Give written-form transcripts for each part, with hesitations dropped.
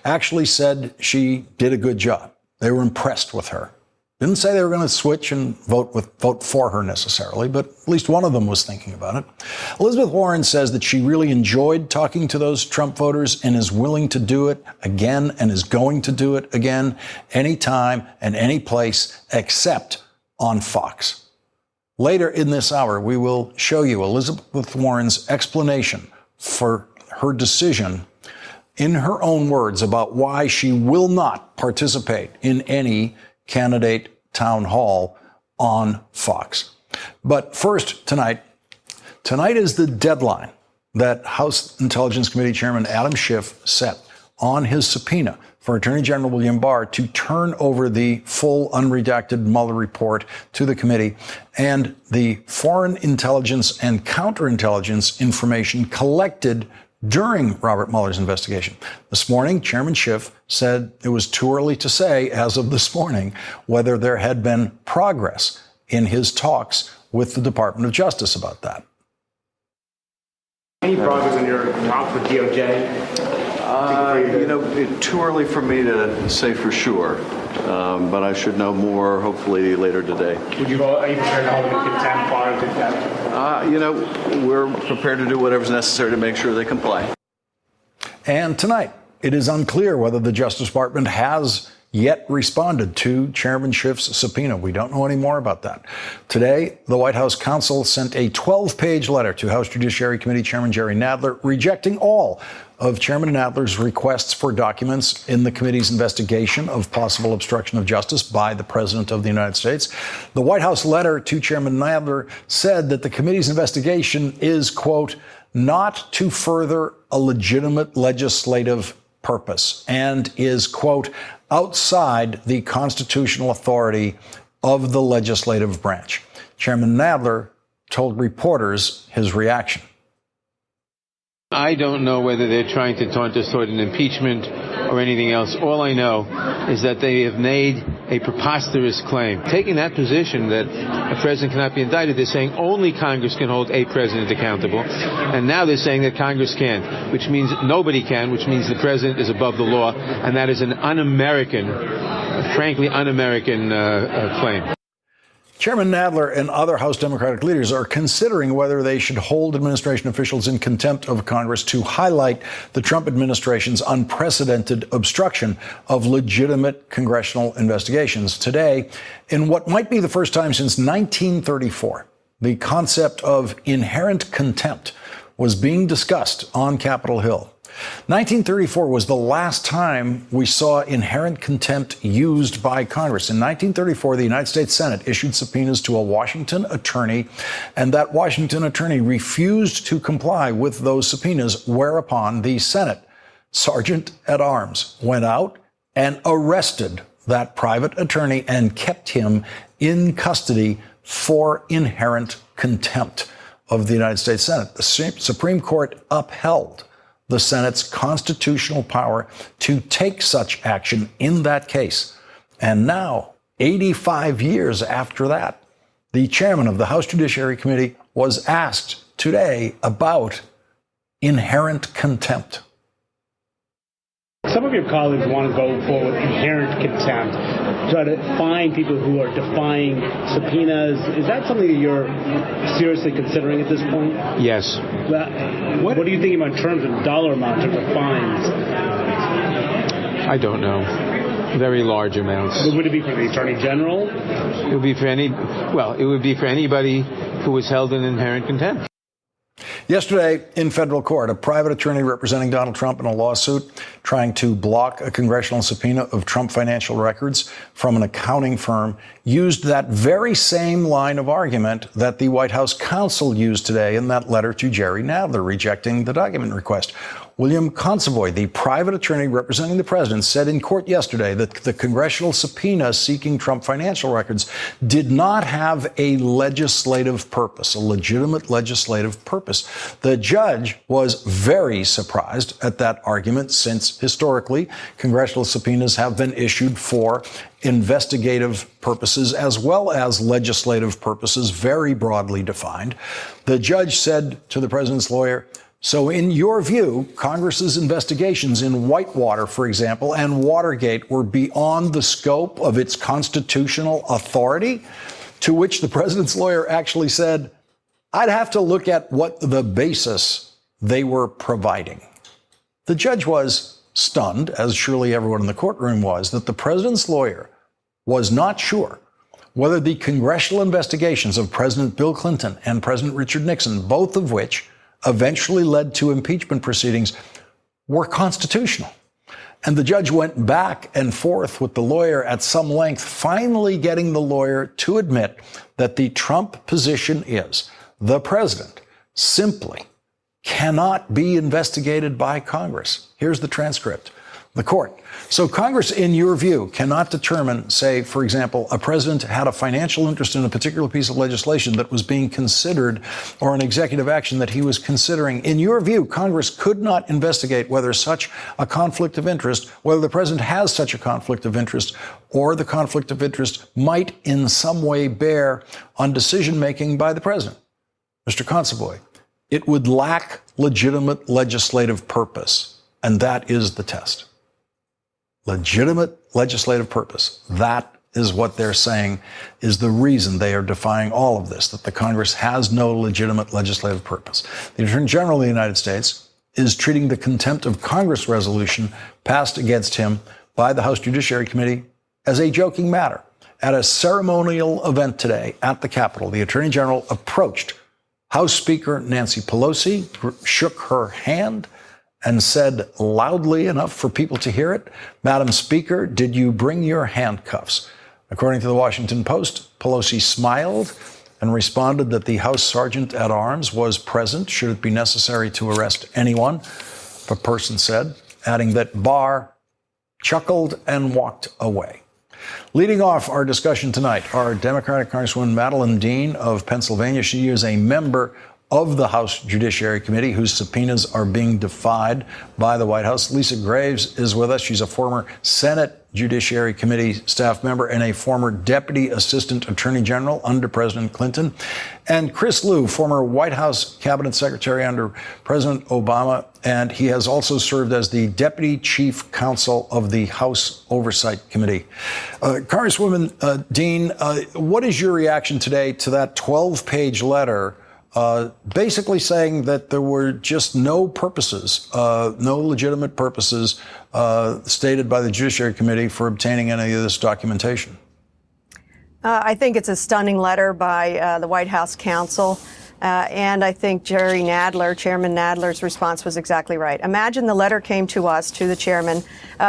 actually said she did a good job. They were impressed with her. Didn't say they were going to switch and vote for her necessarily, but at least one of them was thinking about it. Elizabeth Warren says that she really enjoyed talking to those Trump voters and is willing to do it again and is going to do it again anytime and any place except on Fox. Later in this hour, we will show you Elizabeth Warren's explanation for her decision in her own words about why she will not participate in any candidate town hall on Fox. But first, tonight is the deadline that House Intelligence Committee Chairman Adam Schiff set on his subpoena for Attorney General William Barr to turn over the full unredacted Mueller report to the committee and the foreign intelligence and counterintelligence information collected during Robert Mueller's investigation. This morning, Chairman Schiff said it was too early to say, as of this morning, whether there had been progress in his talks with the Department of Justice about that. Any progress in your talks with DOJ? Too early for me to say for sure, but I should know more hopefully later today. Are you prepared to hold them in contempt prior to that? We're prepared to do whatever's necessary to make sure they comply. And tonight, it is unclear whether the Justice Department has yet responded to Chairman Schiff's subpoena. We don't know any more about that. Today, the White House counsel sent a 12-page letter to House Judiciary Committee Chairman Jerry Nadler, rejecting all of Chairman Nadler's requests for documents in the committee's investigation of possible obstruction of justice by the President of the United States. The White House letter to Chairman Nadler said that the committee's investigation is, quote, not to further a legitimate legislative purpose and is, quote, outside the constitutional authority of the legislative branch. Chairman Nadler told reporters his reaction. I don't know whether they're trying to taunt us toward an impeachment or anything else. All I know is that they have made a preposterous claim. Taking that position that a president cannot be indicted, they're saying only Congress can hold a president accountable. And now they're saying that Congress can't, which means nobody can, which means the president is above the law. And that is an un-American, frankly un-American claim. Chairman Nadler and other House Democratic leaders are considering whether they should hold administration officials in contempt of Congress to highlight the Trump administration's unprecedented obstruction of legitimate congressional investigations. Today, in what might be the first time since 1934, the concept of inherent contempt was being discussed on Capitol Hill. 1934 was the last time we saw inherent contempt used by Congress. In 1934, the United States Senate issued subpoenas to a Washington attorney, and that Washington attorney refused to comply with those subpoenas, whereupon the Senate sergeant at arms went out and arrested that private attorney and kept him in custody for inherent contempt of the United States Senate. The Supreme Court upheld the Senate's constitutional power to take such action in that case. And now, 85 years after that, the chairman of the House Judiciary Committee was asked today about inherent contempt. Some of your colleagues want to go for inherent contempt, try to find people who are defying subpoenas. Is that something that you're seriously considering at this point? Yes. What are you thinking about in terms of dollar amount, in terms of fines? I don't know. Very large amounts. Would it be for the Attorney General? It would be for anybody who was held in inherent contempt. Yesterday, in federal court, a private attorney representing Donald Trump in a lawsuit trying to block a congressional subpoena of Trump financial records from an accounting firm used that very same line of argument that the White House counsel used today in that letter to Jerry Nadler rejecting the document request. William Consovoy, the private attorney representing the president, said in court yesterday that the congressional subpoena seeking Trump financial records did not have a legislative purpose, a legitimate legislative purpose. The judge was very surprised at that argument, since historically congressional subpoenas have been issued for investigative purposes as well as legislative purposes, very broadly defined. The judge said to the president's lawyer, So in your view, Congress's investigations in Whitewater, for example, and Watergate were beyond the scope of its constitutional authority, to which the president's lawyer actually said, I'd have to look at what the basis they were providing. The judge was stunned, as surely everyone in the courtroom was, that the president's lawyer was not sure whether the congressional investigations of President Bill Clinton and President Richard Nixon, both of which eventually led to impeachment proceedings, were constitutional. And the judge went back and forth with the lawyer at some length, finally getting the lawyer to admit that the Trump position is the president simply cannot be investigated by Congress. Here's the transcript. The court. So Congress, in your view, cannot determine, say, for example, a president had a financial interest in a particular piece of legislation that was being considered or an executive action that he was considering. In your view, Congress could not investigate whether such a conflict of interest, whether the president has such a conflict of interest, or the conflict of interest might in some way bear on decision making by the president. Mr. Consovoy, it would lack legitimate legislative purpose, and that is the test. Legitimate legislative purpose. That is what they're saying is the reason they are defying all of this, that the Congress has no legitimate legislative purpose. The Attorney General of the United States is treating the contempt of Congress resolution passed against him by the House Judiciary Committee as a joking matter. At a ceremonial event today at the Capitol, the Attorney General approached House Speaker Nancy Pelosi, shook her hand, and said loudly enough for people to hear it, Madam Speaker, did you bring your handcuffs? According to the Washington Post, Pelosi smiled and responded that the House Sergeant at Arms was present should it be necessary to arrest anyone, the person said, adding that Barr chuckled and walked away. Leading off our discussion tonight, our Democratic Congresswoman Madeleine Dean of Pennsylvania. She is a member of the House Judiciary Committee, whose subpoenas are being defied by the White House. Lisa Graves is with us. She's a former Senate Judiciary Committee staff member and a former Deputy Assistant Attorney General under President Clinton. And Chris Lu, former White House Cabinet Secretary under President Obama, and he has also served as the Deputy Chief Counsel of the House Oversight Committee. Congresswoman Dean, what is your reaction today to that 12-page letter basically saying that there were just no purposes, no legitimate purposes stated by the Judiciary Committee for obtaining any of this documentation? I think it's a stunning letter by the White House counsel. And I think Chairman Nadler's response was exactly right. Imagine the letter came to us, to the chairman,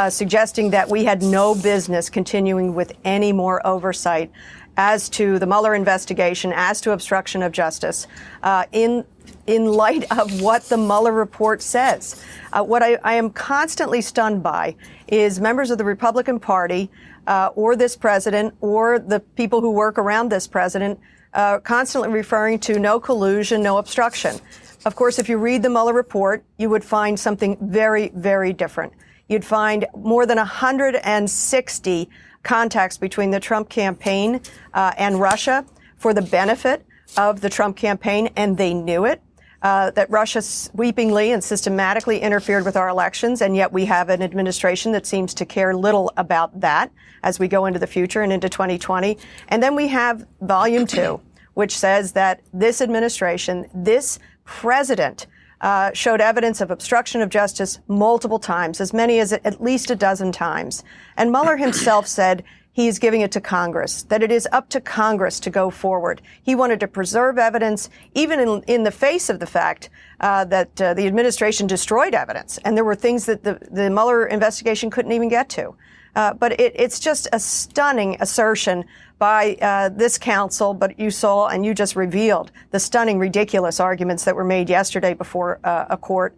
suggesting that we had no business continuing with any more oversight as to the Mueller investigation, as to obstruction of justice, in light of what the Mueller report says. What I am constantly stunned by is members of the Republican Party or this president or the people who work around this president constantly referring to no collusion, no obstruction. Of course, if you read the Mueller report, you would find something very, very different. You'd find more than 160 contacts between the Trump campaign and Russia for the benefit of the Trump campaign, and they knew it, that Russia sweepingly and systematically interfered with our elections, and yet we have an administration that seems to care little about that as we go into the future and into 2020. And then we have Volume 2, which says that this administration, this president, showed evidence of obstruction of justice multiple times, as many as at least a dozen times. And Mueller himself said he's giving it to Congress, that it is up to Congress to go forward. He wanted to preserve evidence, even in the face of the fact that the administration destroyed evidence. And there were things that the Mueller investigation couldn't even get to. But it's just a stunning assertion by this counsel, but you saw and you just revealed the stunning, ridiculous arguments that were made yesterday before a court.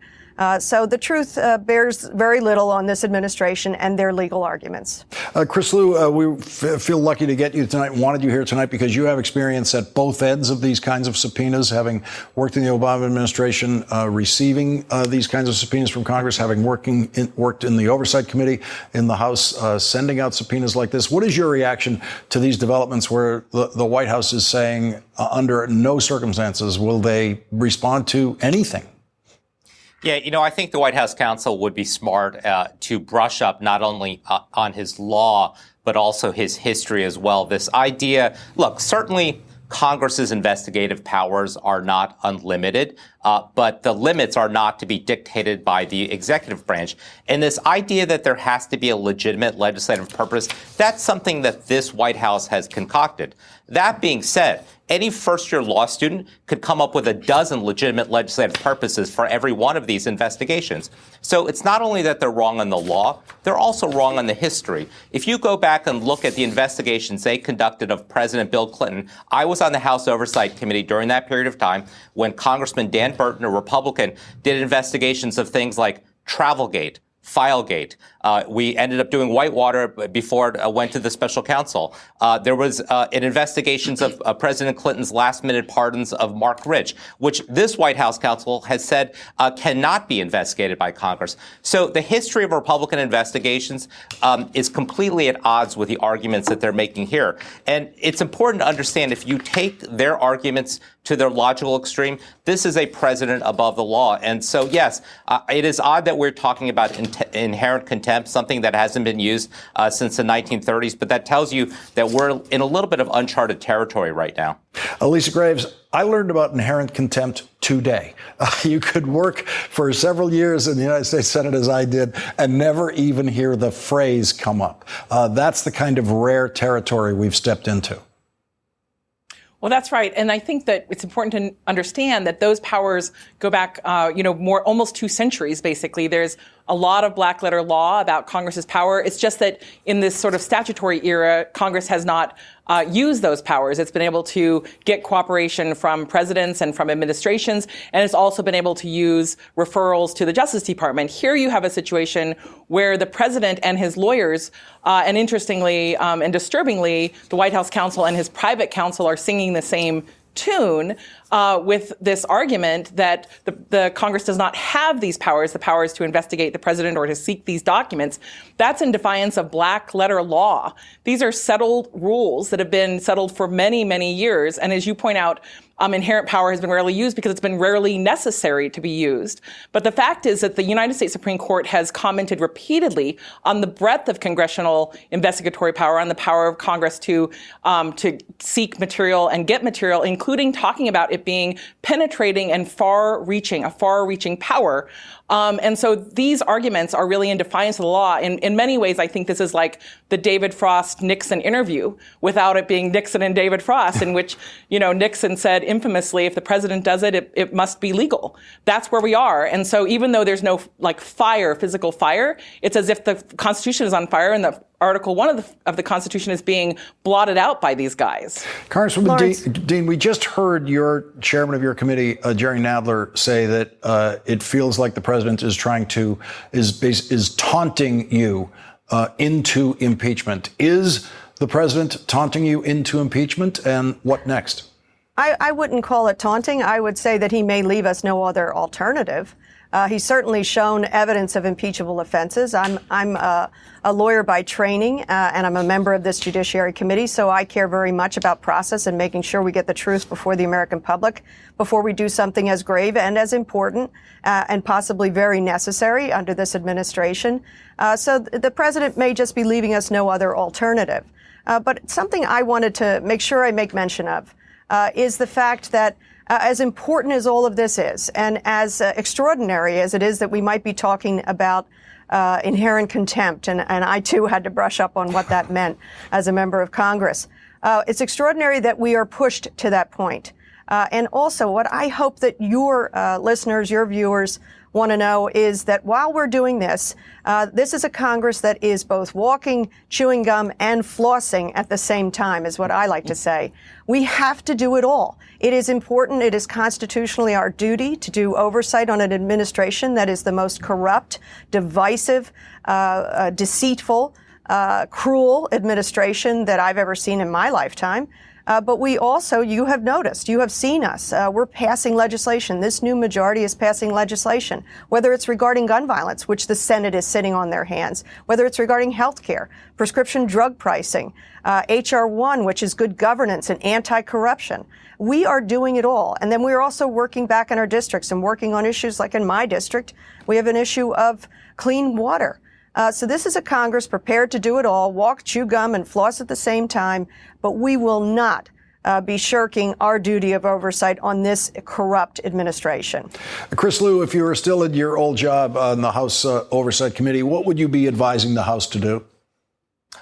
So the truth bears very little on this administration and their legal arguments. Chris Lu, we feel lucky to get you tonight, wanted you here tonight because you have experience at both ends of these kinds of subpoenas, having worked in the Obama administration, receiving these kinds of subpoenas from Congress, having worked in the Oversight Committee in the House, sending out subpoenas like this. What is your reaction to these developments where the White House is saying under no circumstances will they respond to anything? Yeah, I think the White House counsel would be smart to brush up not only on his law, but also his history as well. This idea, look, certainly Congress's investigative powers are not unlimited, but the limits are not to be dictated by the executive branch. And this idea that there has to be a legitimate legislative purpose, that's something that this White House has concocted. That being said, any first-year law student could come up with a dozen legitimate legislative purposes for every one of these investigations. So it's not only that they're wrong on the law, they're also wrong on the history. If you go back and look at the investigations they conducted of President Bill Clinton, I was on the House Oversight Committee during that period of time when Congressman Dan Burton, a Republican, did investigations of things like Travelgate, Filegate. We ended up doing Whitewater before it went to the special counsel. There was an investigations of President Clinton's last-minute pardons of Mark Rich, which this White House counsel has said cannot be investigated by Congress. So the history of Republican investigations is completely at odds with the arguments that they're making here. And it's important to understand, if you take their arguments to their logical extreme, this is a president above the law. And so, yes, it is odd that we're talking about inherent contempt, something that hasn't been used since the 1930s, but that tells you that we're in a little bit of uncharted territory right now. Lisa Graves, I learned about inherent contempt today. You could work for several years in the United States Senate, as I did, and never even hear the phrase come up. That's the kind of rare territory we've stepped into. Well, that's right. And I think that it's important to understand that those powers go back, more almost 2 centuries, basically. There's a lot of black letter law about Congress's power. It's just that in this sort of statutory era, Congress has not used those powers. It's been able to get cooperation from presidents and from administrations, and it's also been able to use referrals to the Justice Department. Here you have a situation where the president and his lawyers, and interestingly and disturbingly, the White House counsel and his private counsel are singing the same tune with this argument that the Congress does not have these powers, the powers to investigate the president or to seek these documents. That's in defiance of black letter law. These are settled rules that have been settled for many, many years. And as you point out, inherent power has been rarely used because it's been rarely necessary to be used. But the fact is that the United States Supreme Court has commented repeatedly on the breadth of congressional investigatory power, on the power of Congress to seek material and get material, including talking about it being penetrating and far-reaching, a far-reaching power. And so these arguments are really in defiance of the law. In many ways, I think this is like the David Frost-Nixon interview without it being Nixon and David Frost, in which, Nixon said infamously, if the president does it, it must be legal. That's where we are. And so even though there's no physical fire, it's as if the Constitution is on fire and the Article 1 of the Constitution is being blotted out by these guys. Congresswoman Dean, we just heard your chairman of your committee, Jerry Nadler, say that it feels like the president is is taunting you into impeachment. Is the president taunting you into impeachment, and what next? I wouldn't call it taunting. I would say that he may leave us no other alternative. He's certainly shown evidence of impeachable offenses. I'm a lawyer by training, and I'm a member of this Judiciary Committee, so I care very much about process and making sure we get the truth before the American public before we do something as grave and as important and possibly very necessary under this administration. So the president may just be leaving us no other alternative. But something I wanted to make sure I make mention of is the fact that as important as all of this is, and as extraordinary as it is that we might be talking about inherent contempt, and I too had to brush up on what that meant as a member of Congress, it's extraordinary that we are pushed to that point. And also, what I hope that your listeners, your viewers, want to know is that while we're doing this, this is a Congress that is both walking, chewing gum, and flossing at the same time, is what I like to say. We have to do it all. It is important. It is constitutionally our duty to do oversight on an administration that is the most corrupt, divisive, deceitful, cruel administration that I've ever seen in my lifetime. But we also, you have noticed, you have seen us. We're passing legislation. This new majority is passing legislation, whether it's regarding gun violence, which the Senate is sitting on their hands, whether it's regarding health care, prescription drug pricing, H.R. 1, which is good governance and anti-corruption. We are doing it all. And then we're also working back in our districts and working on issues like in my district, we have an issue of clean water. So this is a Congress prepared to do it all, walk, chew gum, and floss at the same time. But we will not be shirking our duty of oversight on this corrupt administration. Chris Lu, if you were still at your old job on the House Oversight Committee, what would you be advising the House to do?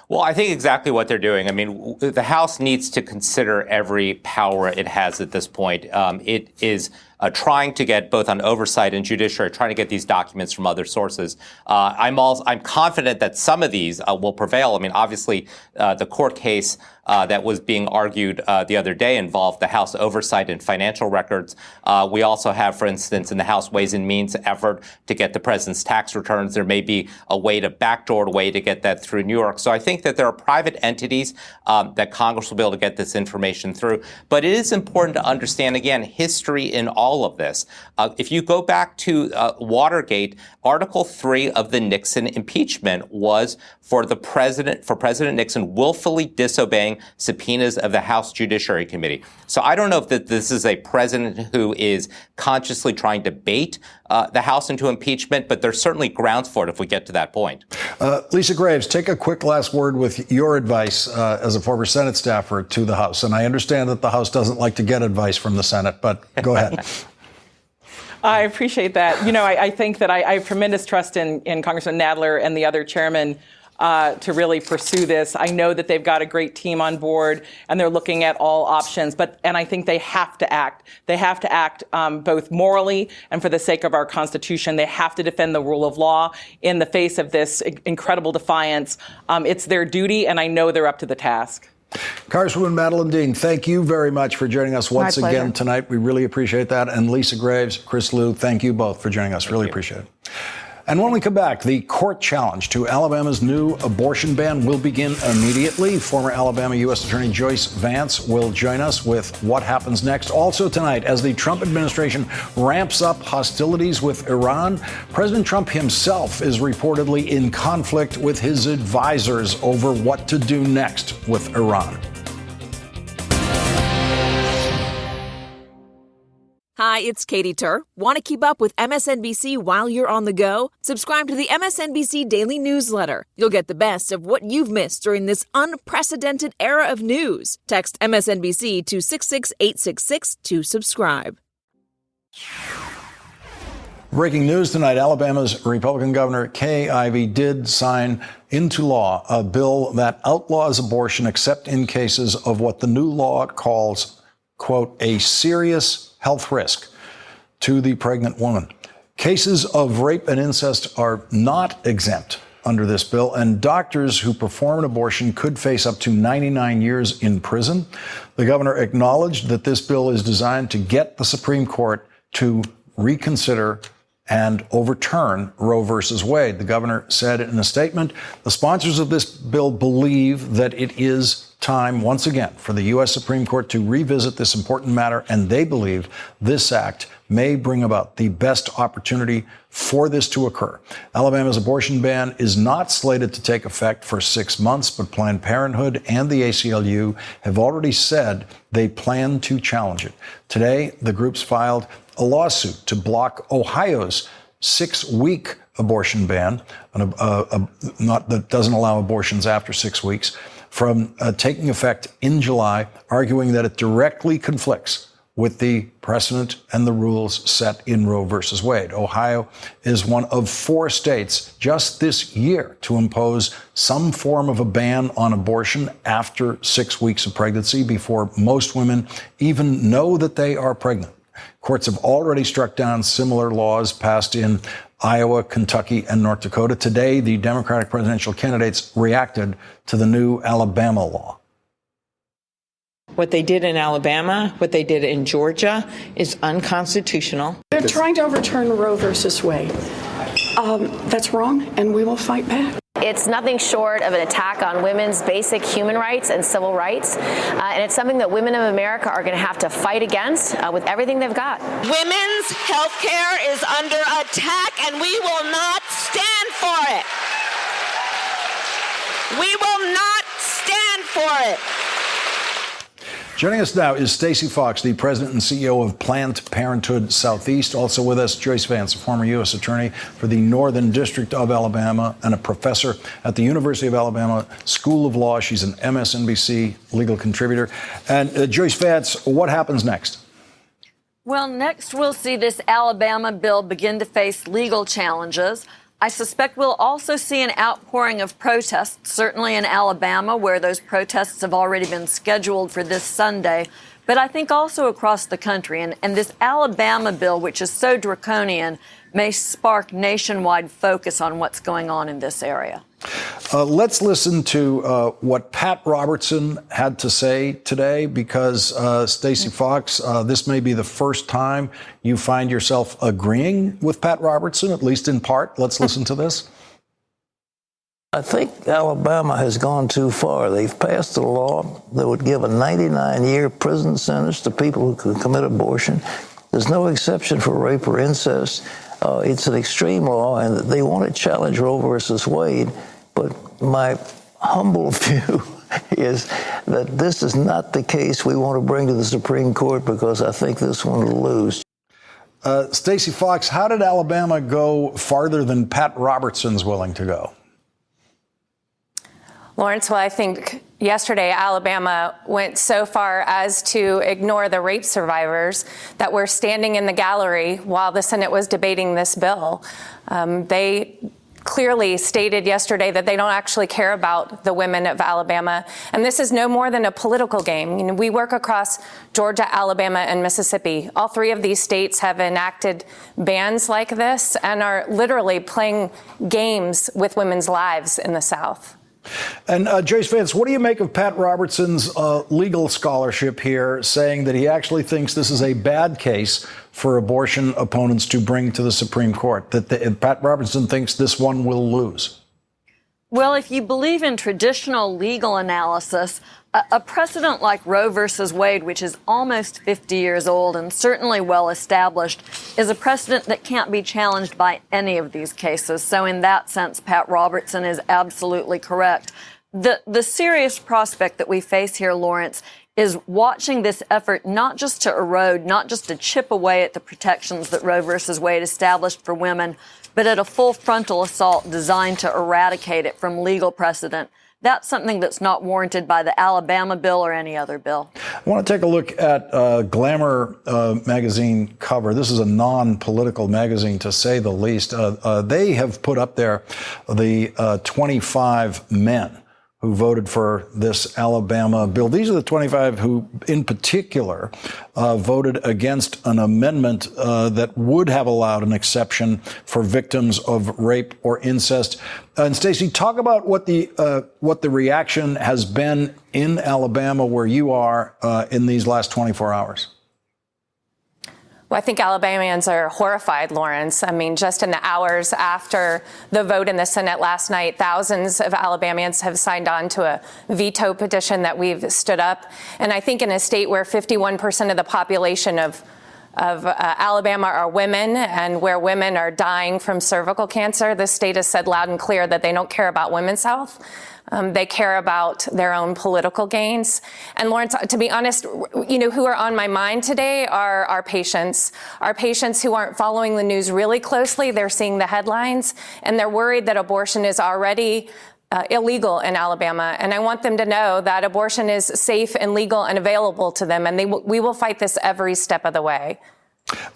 Well, I think exactly what they're doing. I mean, the House needs to consider every power it has at this point. It is trying to get, both on oversight and judiciary, trying to get these documents from other sources. I'm confident that some of these will prevail. I mean, obviously, the court case that was being argued the other day involved the House oversight and financial records. We also have, for instance, in the House Ways and Means effort to get the president's tax returns, there may be a way to backdoor way to get that through New York. So I think that there are private entities that Congress will be able to get this information through. But it is important to understand, again, history in all of this. If you go back to Watergate, Article 3 of the Nixon impeachment was for President Nixon willfully disobeying subpoenas of the House Judiciary Committee. So I don't know if this is a president who is consciously trying to bait the House into impeachment, but there's certainly grounds for it if we get to that point. Lisa Graves, take a quick last word with your advice as a former Senate staffer to the House. And I understand that the House doesn't like to get advice from the Senate, but go ahead. I appreciate that. You know, I think that I have tremendous trust in Congressman Nadler and the other chairmen to really pursue this. I know that they've got a great team on board and they're looking at all options, and I think they have to act. They have to act both morally and for the sake of our Constitution. They have to defend the rule of law in the face of this incredible defiance. It's their duty, and I know they're up to the task. Congresswoman Madeleine Dean, thank you very much for joining us once again tonight. We really appreciate that. And Lisa Graves, Chris Lu, thank you both for joining us. Really appreciate it. And when we come back, the court challenge to Alabama's new abortion ban will begin immediately. Former Alabama U.S. Attorney Joyce Vance will join us with what happens next. Also tonight, as the Trump administration ramps up hostilities with Iran, President Trump himself is reportedly in conflict with his advisors over what to do next with Iran. Hi, it's Katie Tur. Want to keep up with MSNBC while you're on the go? Subscribe to the MSNBC Daily Newsletter. You'll get the best of what you've missed during this unprecedented era of news. Text MSNBC to 66866 to subscribe. Breaking news tonight, Alabama's Republican Governor Kay Ivey did sign into law a bill that outlaws abortion except in cases of what the new law calls, quote, a serious health risk to the pregnant woman. Cases of rape and incest are not exempt under this bill, and doctors who perform an abortion could face up to 99 years in prison. The governor acknowledged that this bill is designed to get the Supreme Court to reconsider and overturn Roe versus Wade. The governor said in a statement, the sponsors of this bill believe that it is time once again for the U.S. Supreme Court to revisit this important matter, and they believe this act may bring about the best opportunity for this to occur. Alabama's abortion ban is not slated to take effect for 6 months, but Planned Parenthood and the ACLU have already said they plan to challenge it. Today, the groups filed a lawsuit to block Ohio's 6-week abortion ban, that doesn't allow abortions after 6 weeks, from taking effect in July, arguing that it directly conflicts with the precedent and the rules set in Roe versus Wade. Ohio is one of 4 states just this year to impose some form of a ban on abortion after 6 weeks of pregnancy, before most women even know that they are pregnant. Courts have already struck down similar laws passed in Iowa, Kentucky, and North Dakota. Today, the Democratic presidential candidates reacted to the new Alabama law. What they did in Alabama, what they did in Georgia is unconstitutional. They're trying to overturn Roe versus Wade. That's wrong, and we will fight back. It's nothing short of an attack on women's basic human rights and civil rights. And it's something that women of America are going to have to fight against with everything they've got. Women's health care is under attack, and we will not stand for it. We will not stand for it. Joining us now is Stacey Fox, the president and CEO of Planned Parenthood Southeast. Also with us, Joyce Vance, a former U.S. attorney for the Northern District of Alabama and a professor at the University of Alabama School of Law. She's an MSNBC legal contributor. And Joyce Vance, what happens next? Well, next we'll see this Alabama bill begin to face legal challenges. I suspect we'll also see an outpouring of protests, certainly in Alabama, where those protests have already been scheduled for this Sunday, but I think also across the country. And this Alabama bill, which is so draconian, may spark nationwide focus on what's going on in this area. Let's listen to what Pat Robertson had to say today, because Stacey Fox, this may be the first time you find yourself agreeing with Pat Robertson, at least in part. Let's listen to this. I think Alabama has gone too far. They've passed a law that would give a 99-year prison sentence to people who commit abortion. There's no exception for rape or incest. It's an extreme law, and they want to challenge Roe versus Wade. But my humble view is that this is not the case we want to bring to the Supreme Court, because I think this one will lose. Stacey Fox, how did Alabama go farther than Pat Robertson's willing to go? Lawrence, well, I think yesterday Alabama went so far as to ignore the rape survivors that were standing in the gallery while the Senate was debating this bill. They clearly stated yesterday that they don't actually care about the women of Alabama. And this is no more than a political game. You know, we work across Georgia, Alabama, and Mississippi. All three of these states have enacted bans like this and are literally playing games with women's lives in the South. And Joyce Vance, what do you make of Pat Robertson's legal scholarship here, saying that he actually thinks this is a bad case for abortion opponents to bring to the Supreme Court, that Pat Robertson thinks this one will lose? Well, if you believe in traditional legal analysis, a precedent like Roe versus Wade, which is almost 50 years old and certainly well established, is a precedent that can't be challenged by any of these cases. So in that sense, Pat Robertson is absolutely correct. The serious prospect that we face here, Lawrence, is watching this effort not just to erode, not just to chip away at the protections that Roe versus Wade established for women, but at a full frontal assault designed to eradicate it from legal precedent. That's something that's not warranted by the Alabama bill or any other bill. I want to take a look at Glamour magazine cover. This is a non-political magazine, to say the least. They have put up there the 25 men who voted for this Alabama bill. These are the 25 who, in particular, voted against an amendment that would have allowed an exception for victims of rape or incest. And Stacey, talk about what the reaction has been in Alabama, where you are, in these last 24 hours. Well, I think Alabamians are horrified, Lawrence. I mean, just in the hours after the vote in the Senate last night, thousands of Alabamians have signed on to a veto petition that we've stood up. And I think in a state where 51% of the population of Alabama are women, and where women are dying from cervical cancer, the state has said loud and clear that they don't care about women's health. They care about their own political gains. And Lawrence, to be honest, who are on my mind today are our patients who aren't following the news really closely. They're seeing the headlines, and they're worried that abortion is already illegal in Alabama. And I want them to know that abortion is safe and legal and available to them. And we will fight this every step of the way.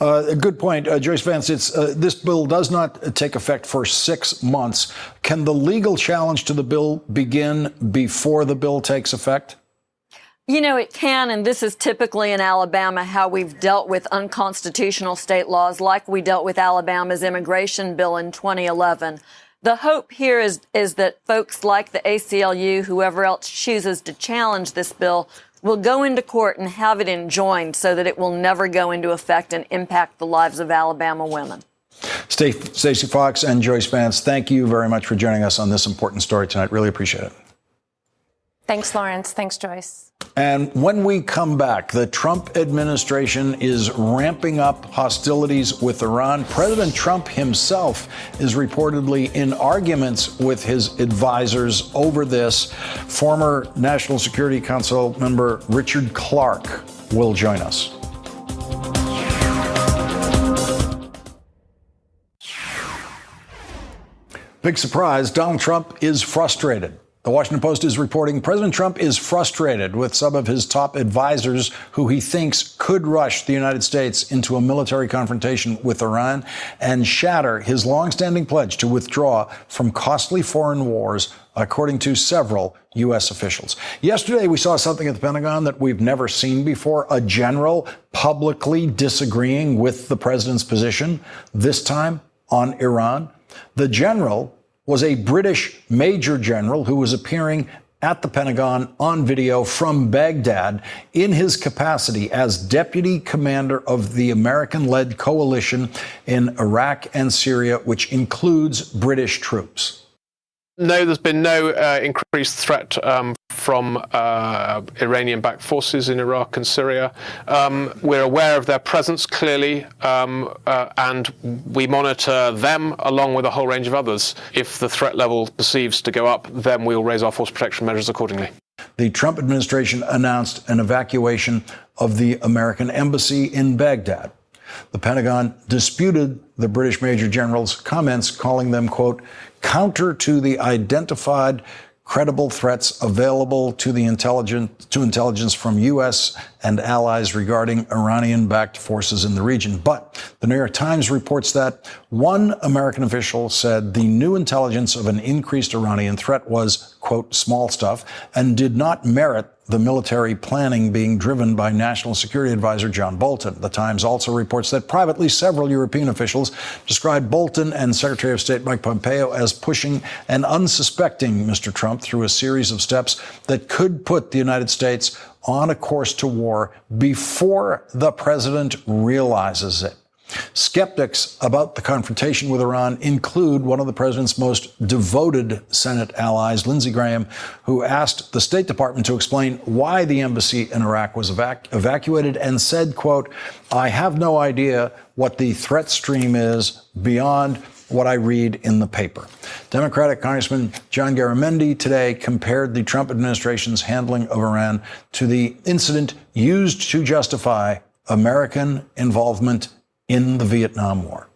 A good point, Joyce Vance. This bill does not take effect for 6 months. Can the legal challenge to the bill begin before the bill takes effect? You know, it can, and this is typically in Alabama how we've dealt with unconstitutional state laws, like we dealt with Alabama's immigration bill in 2011. The hope here is that folks like the ACLU, whoever else chooses to challenge this bill, will go into court and have it enjoined so that it will never go into effect and impact the lives of Alabama women. Stacey Fox and Joyce Vance, thank you very much for joining us on this important story tonight. Really appreciate it. Thanks, Lawrence. Thanks, Joyce. And when we come back, the Trump administration is ramping up hostilities with Iran. President Trump himself is reportedly in arguments with his advisors over this. Former National Security Council member Richard Clarke will join us. Big surprise, Donald Trump is frustrated. The Washington Post is reporting President Trump is frustrated with some of his top advisors who he thinks could rush the United States into a military confrontation with Iran and shatter his longstanding pledge to withdraw from costly foreign wars, according to several U.S. officials. Yesterday, we saw something at the Pentagon that we've never seen before, a general publicly disagreeing with the president's position, this time on Iran. The general was a British major general who was appearing at the Pentagon on video from Baghdad in his capacity as deputy commander of the American-led coalition in Iraq and Syria, which includes British troops. No, there's been no increased threat from Iranian-backed forces in Iraq and Syria. We're aware of their presence, clearly, and we monitor them along with a whole range of others. If the threat level perceives to go up, then we'll raise our force protection measures accordingly. The Trump administration announced an evacuation of the American embassy in Baghdad. The Pentagon disputed the British Major General's comments, calling them, quote, counter to the identified credible threats available to the intelligence from U.S. and allies regarding Iranian-backed forces in the region. But the New York Times reports that one American official said the new intelligence of an increased Iranian threat was, quote, small stuff, and did not merit the military planning being driven by National Security Advisor John Bolton. The Times also reports that privately several European officials described Bolton and Secretary of State Mike Pompeo as pushing an unsuspecting Mr. Trump through a series of steps that could put the United States on a course to war before the president realizes it. Skeptics about the confrontation with Iran include one of the president's most devoted Senate allies, Lindsey Graham, who asked the State Department to explain why the embassy in Iraq was evacuated and said, quote, I have no idea what the threat stream is beyond what I read in the paper. Democratic Congressman John Garamendi today compared the Trump administration's handling of Iran to the incident used to justify American involvement in the Vietnam War.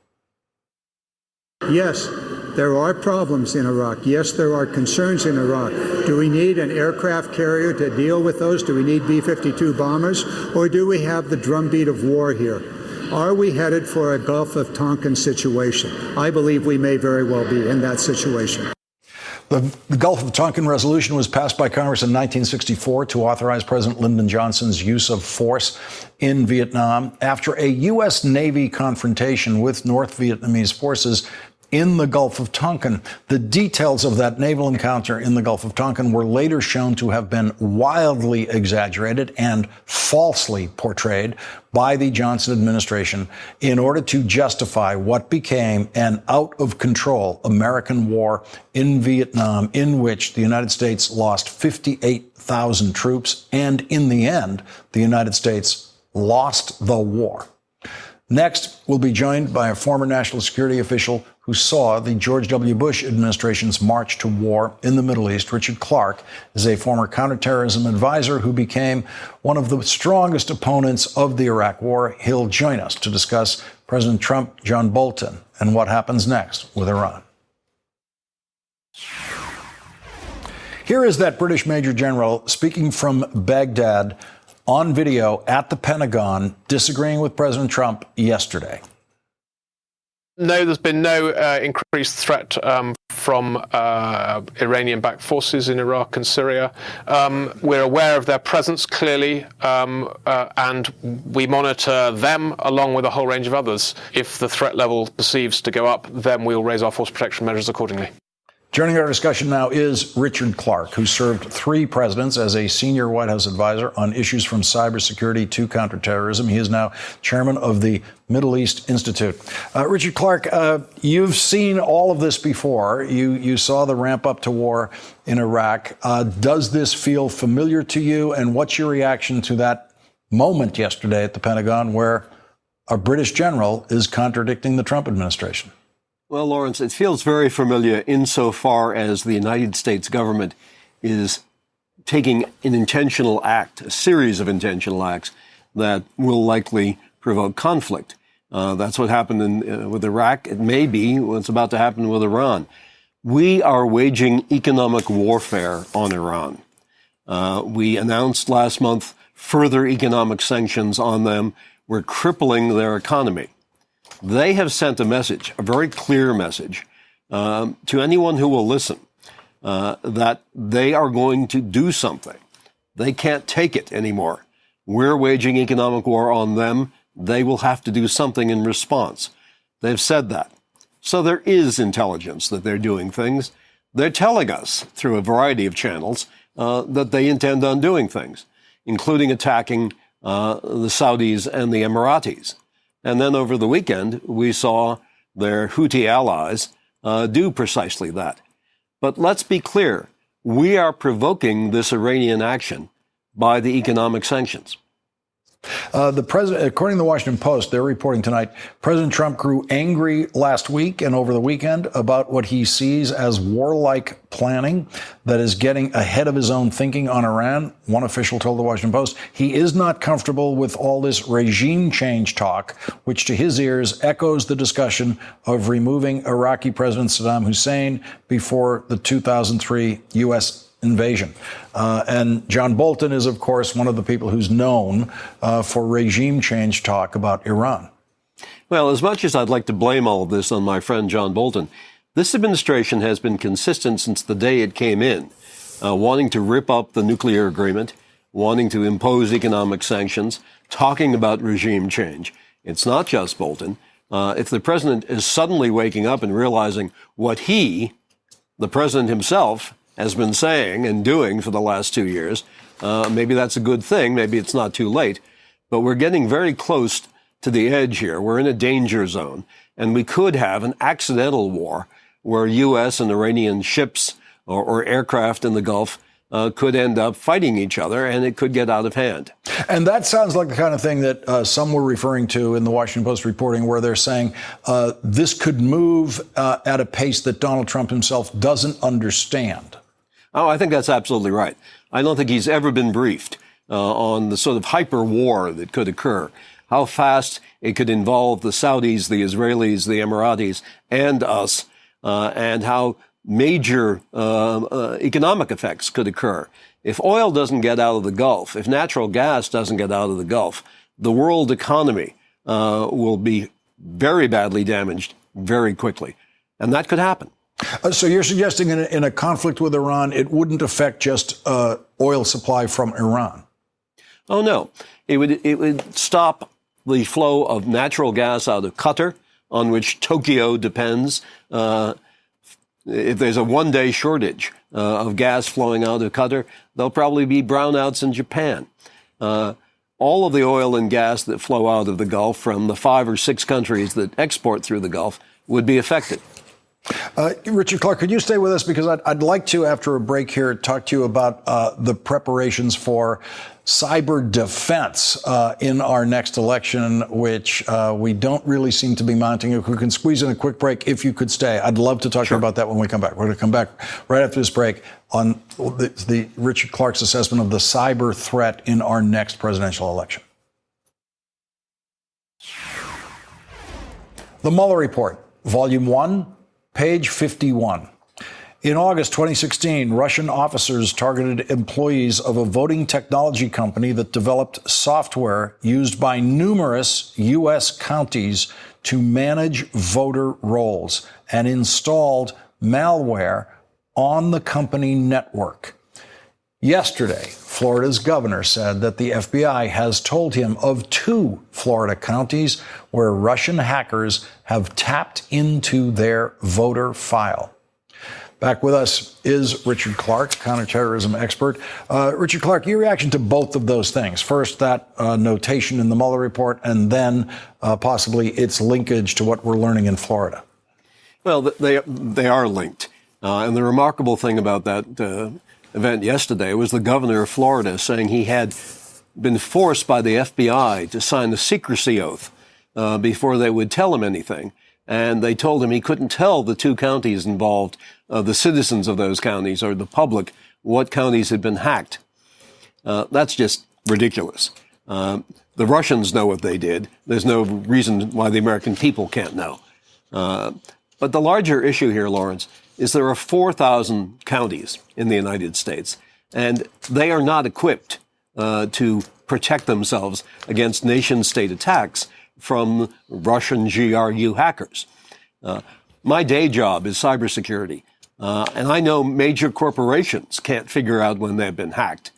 Yes, there are problems in Iraq. Yes, there are concerns in Iraq. Do we need an aircraft carrier to deal with those? Do we need B-52 bombers? Or do we have the drumbeat of war here? Are we headed for a Gulf of Tonkin situation? I believe we may very well be in that situation. The Gulf of Tonkin resolution was passed by Congress in 1964 to authorize President Lyndon Johnson's use of force in Vietnam after a U.S. Navy confrontation with North Vietnamese forces in the Gulf of Tonkin. The details of that naval encounter in the Gulf of Tonkin were later shown to have been wildly exaggerated and falsely portrayed by the Johnson administration in order to justify what became an out-of-control American war in Vietnam, in which the United States lost 58,000 troops, and in the end, the United States lost the war. Next, we'll be joined by a former national security official who saw the George W. Bush administration's march to war in the Middle East. Richard Clarke is a former counterterrorism advisor who became one of the strongest opponents of the Iraq War. He'll join us to discuss President Trump, John Bolton, and what happens next with Iran. Here is that British Major General speaking from Baghdad on video at the Pentagon, disagreeing with President Trump yesterday. No, there's been no increased threat from Iranian-backed forces in Iraq and Syria. We're aware of their presence, clearly, and we monitor them along with a whole range of others. If the threat level perceives to go up, then we'll raise our force protection measures accordingly. Joining our discussion now is Richard Clarke, who served 3 presidents as a senior White House advisor on issues from cybersecurity to counterterrorism. He is now chairman of the Middle East Institute. Richard Clarke, you've seen all of this before. You saw the ramp up to war in Iraq. Does this feel familiar to you? And what's your reaction to that moment yesterday at the Pentagon where a British general is contradicting the Trump administration? Well, Lawrence, it feels very familiar insofar as the United States government is taking an intentional act, a series of intentional acts that will likely provoke conflict. That's what happened with Iraq. It may be what's about to happen with Iran. We are waging economic warfare on Iran. We announced last month further economic sanctions on them. We're crippling their economy. They have sent a message, a very clear message, to anyone who will listen, that they are going to do something. They can't take it anymore. We're waging economic war on them. They will have to do something in response. They've said that. So there is intelligence that they're doing things. They're telling us through a variety of channels that they intend on doing things, including attacking the Saudis and the Emiratis. And then over the weekend, we saw their Houthi allies do precisely that. But let's be clear. We are provoking this Iranian action by the economic sanctions. The president, according to the Washington Post, they're reporting tonight, President Trump grew angry last week and over the weekend about what he sees as warlike planning that is getting ahead of his own thinking on Iran. One official told the Washington Post he is not comfortable with all this regime change talk, which to his ears echoes the discussion of removing Iraqi President Saddam Hussein before the 2003 U.S. invasion. And John Bolton is, of course, one of the people who's known for regime change talk about Iran. Well, as much as I'd like to blame all of this on my friend John Bolton, this administration has been consistent since the day it came in, wanting to rip up the nuclear agreement, wanting to impose economic sanctions, talking about regime change. It's not just Bolton. If the president is suddenly waking up and realizing what he, the president himself, has been saying and doing for the last 2 years, maybe that's a good thing. Maybe it's not too late. But we're getting very close to the edge here. We're in a danger zone. And we could have an accidental war where U.S. and Iranian ships or aircraft in the Gulf could end up fighting each other, and it could get out of hand. And that sounds like the kind of thing that some were referring to in the Washington Post reporting, where they're saying this could move at a pace that Donald Trump himself doesn't understand. Oh, I think that's absolutely right. I don't think he's ever been briefed on the sort of hyper war that could occur, how fast it could involve the Saudis, the Israelis, the Emiratis, and us, and how major economic effects could occur. If oil doesn't get out of the Gulf, if natural gas doesn't get out of the Gulf, the world economy will be very badly damaged very quickly. And that could happen. So you're suggesting in a conflict with Iran, it wouldn't affect just oil supply from Iran? Oh, no. It would stop the flow of natural gas out of Qatar, on which Tokyo depends. If there's a one-day shortage of gas flowing out of Qatar, there'll probably be brownouts in Japan. All of the oil and gas that flow out of the Gulf from the 5 or 6 countries that export through the Gulf would be affected. Richard Clarke, could you stay with us? Because I'd like to, after a break here, talk to you about the preparations for cyber defense in our next election, which we don't really seem to be mounting. If we can squeeze in a quick break, if you could stay, I'd love to talk to you about that when we come back. We're going to come back right after this break on the Richard Clarke's assessment of the cyber threat in our next presidential election. The Mueller Report, Volume 1. Page 51. In August 2016, Russian officers targeted employees of a voting technology company that developed software used by numerous U.S. counties to manage voter rolls and installed malware on the company network. Yesterday, Florida's governor said that the FBI has told him of 2 Florida counties where Russian hackers have tapped into their voter file. Back with us is Richard Clark, counterterrorism expert. Richard Clark, your reaction to both of those things. First, that notation in the Mueller report, and then possibly its linkage to what we're learning in Florida. Well, they are linked. And the remarkable thing about that event yesterday was the governor of Florida saying he had been forced by the FBI to sign a secrecy oath before they would tell him anything. And they told him he couldn't tell the two counties involved, the citizens of those counties or the public, what counties had been hacked. That's just ridiculous. The Russians know what they did. There's no reason why the American people can't know. But the larger issue here, Lawrence, is there are 4,000 counties in the United States, and they are not equipped to protect themselves against nation-state attacks from Russian GRU hackers. My day job is cybersecurity, and I know major corporations can't figure out when they've been hacked,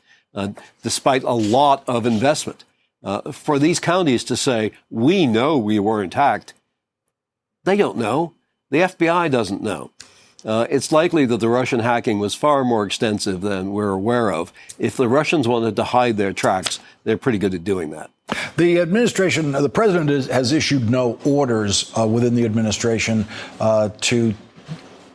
despite a lot of investment. For these counties to say, we know we weren't hacked, they don't know. The FBI doesn't know. It's likely that the Russian hacking was far more extensive than we're aware of. If the Russians wanted to hide their tracks, they're pretty good at doing that. The administration, the president has issued no orders within the administration to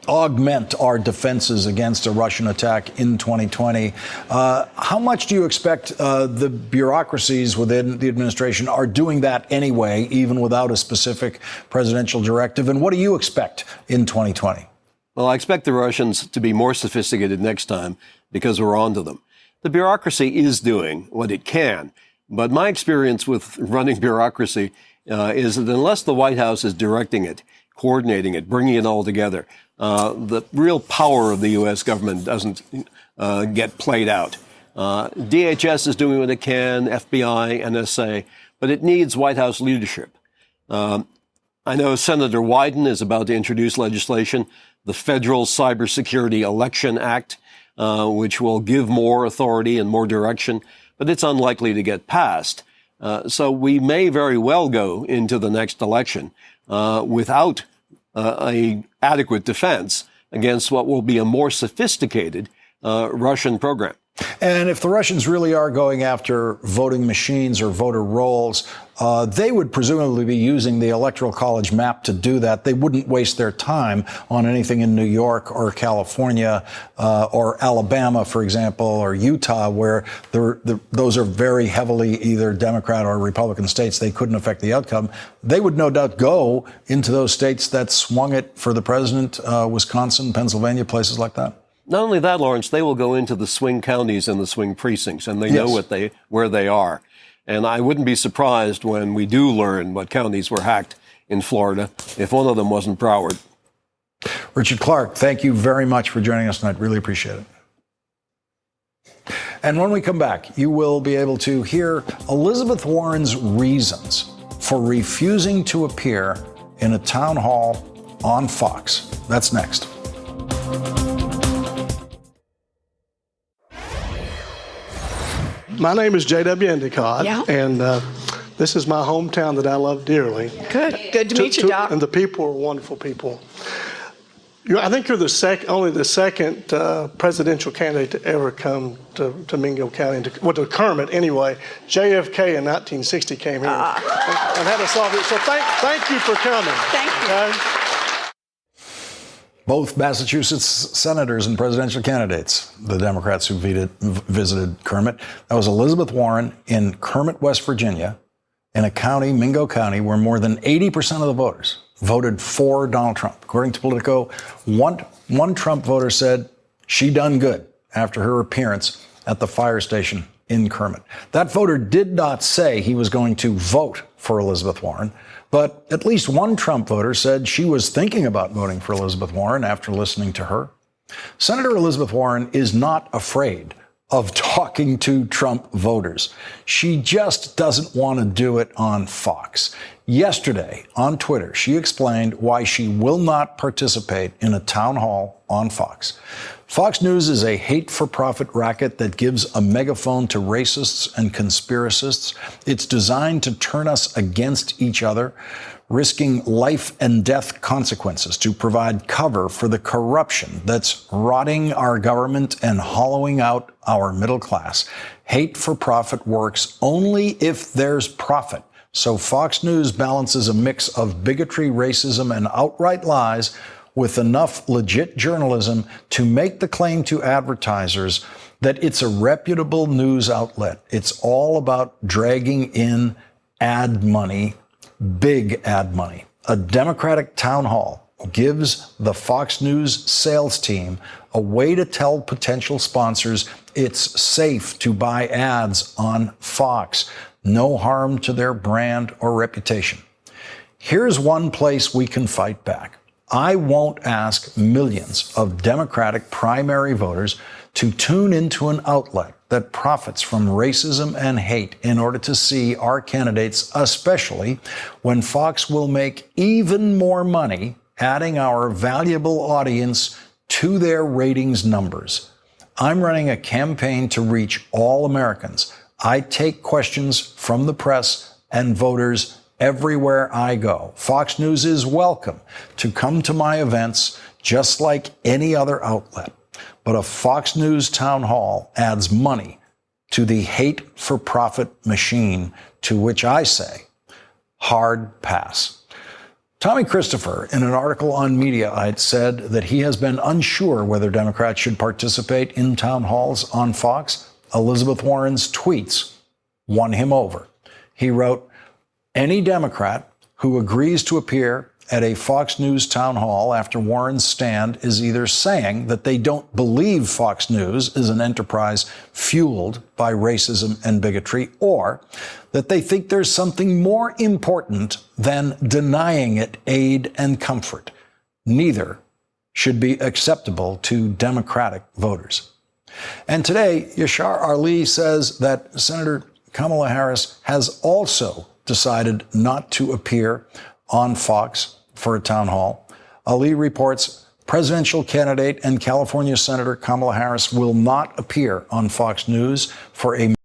augment our defenses against a Russian attack in 2020. How much do you expect the bureaucracies within the administration are doing that anyway, even without a specific presidential directive? And what do you expect in 2020? Well, I expect the Russians to be more sophisticated next time because we're on to them. The bureaucracy is doing what it can, but my experience with running bureaucracy is that unless the White House is directing it, coordinating it, bringing it all together, the real power of the U.S. government doesn't get played out. DHS is doing what it can, FBI, NSA, but it needs White House leadership. I know Senator Wyden is about to introduce legislation, the Federal Cybersecurity Election Act, which will give more authority and more direction, but it's unlikely to get passed. So we may very well go into the next election without a adequate defense against what will be a more sophisticated Russian program. And if the Russians really are going after voting machines or voter rolls, they would presumably be using the Electoral College map to do that. They wouldn't waste their time on anything in New York or California or Alabama, for example, or Utah, where those are very heavily either Democrat or Republican states. They couldn't affect the outcome. They would no doubt go into those states that swung it for the president, Wisconsin, Pennsylvania, places like that. Not only that, Lawrence, they will go into the swing counties and the swing precincts, and they know where they are. And I wouldn't be surprised when we do learn what counties were hacked in Florida, if one of them wasn't Broward. Richard Clark, thank you very much for joining us tonight. Really appreciate it. And when we come back, you will be able to hear Elizabeth Warren's reasons for refusing to appear in a town hall on Fox. That's next. My name is J.W. Endicott, and this is my hometown that I love dearly. Good to meet you, Doc. And the people are wonderful people. I think you're only the second presidential candidate to ever come to Mingo County, to Kermit anyway. JFK in 1960 came here and had us all. So thank you for coming. Thank you. Okay? Both Massachusetts senators and presidential candidates, the Democrats who visited Kermit. That was Elizabeth Warren in Kermit, West Virginia, in a county, Mingo County, where more than 80% of the voters voted for Donald Trump. According to Politico, one Trump voter said she done good after her appearance at the fire station in Kermit. That voter did not say he was going to vote for Elizabeth Warren, but at least one Trump voter said she was thinking about voting for Elizabeth Warren after listening to her. Senator Elizabeth Warren is not afraid of talking to Trump voters. She just doesn't want to do it on Fox. Yesterday, on Twitter, she explained why she will not participate in a town hall on Fox. Fox News is a hate-for-profit racket that gives a megaphone to racists and conspiracists. It's designed to turn us against each other. risking life and death consequences to provide cover for the corruption that's rotting our government and hollowing out our middle class. Hate for profit works only if there's profit. So Fox News balances a mix of bigotry, racism, and outright lies with enough legit journalism to make the claim to advertisers that it's a reputable news outlet. It's all about dragging in ad money, big ad money. A Democratic town hall gives the Fox News sales team a way to tell potential sponsors it's safe to buy ads on Fox. No harm to their brand or reputation. Here's one place we can fight back. I won't ask millions of Democratic primary voters to tune into an outlet that profits from racism and hate in order to see our candidates, especially when Fox will make even more money adding our valuable audience to their ratings numbers. I'm running a campaign to reach all Americans. I take questions from the press and voters everywhere I go. Fox News is welcome to come to my events just like any other outlet. But a Fox News town hall adds money to the hate for profit machine, to which I say, hard pass. Tommy Christopher, in an article on Mediaite, said that he has been unsure whether Democrats should participate in town halls on Fox. Elizabeth Warren's tweets won him over. He wrote, any Democrat who agrees to appear at a Fox News town hall after Warren's stand is either saying that they don't believe Fox News is an enterprise fueled by racism and bigotry, or that they think there's something more important than denying it aid and comfort. Neither should be acceptable to Democratic voters. And today, Yashar Ali says that Senator Kamala Harris has also decided not to appear on Fox for a town hall. Ali reports presidential candidate and California Senator Kamala Harris will not appear on Fox News for a